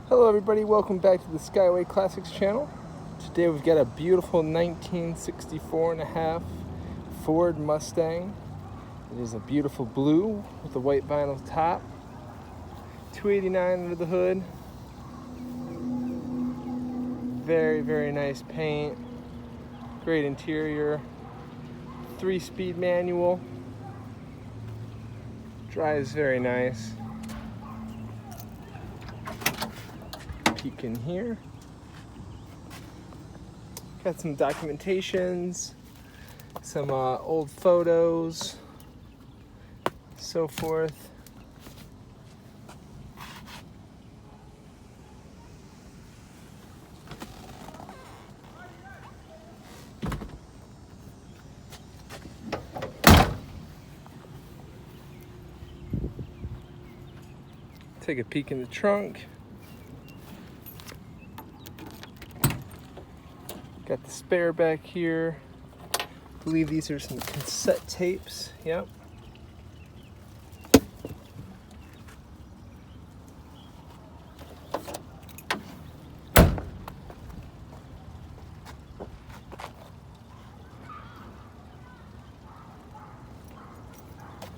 Hello everybody, welcome back to the Skyway Classics channel. Today we've got a beautiful 1964.5 Ford Mustang. It is a beautiful blue with a white vinyl top. 289 under the hood. Very, very nice paint. Great interior. 3-speed manual. Drives very nice. Peek in here. Got some documentations, some old photos, so forth. Take a peek in the trunk. Got the spare back here. I believe these are some cassette tapes. Yep.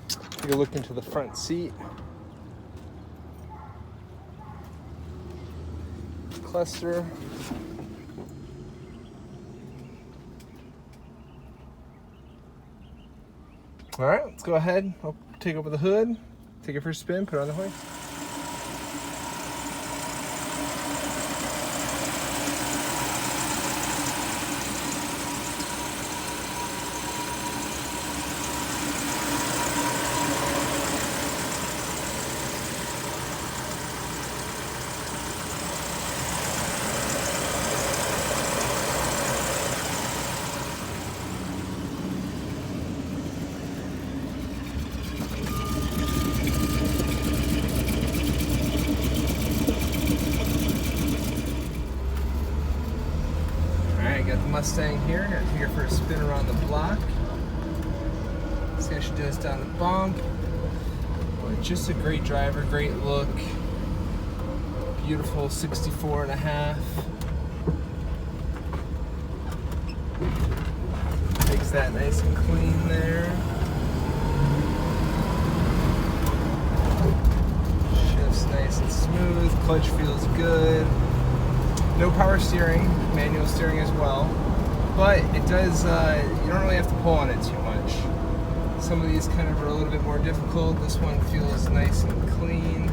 Take a look into the front seat. Cluster. All right, let's go ahead. I'll take over the hood, take it for a spin, put it on the hoist. Got the Mustang here. Gonna take her for a spin around the block. See how she does down the bump. Boy, just a great driver, great look. Beautiful 64.5. Makes that nice and clean there. Shifts nice and smooth. Clutch feels good. No power steering, manual steering as well, but it does, you don't really have to pull on it too much. Some of these kind of are a little bit more difficult. This one feels nice and clean.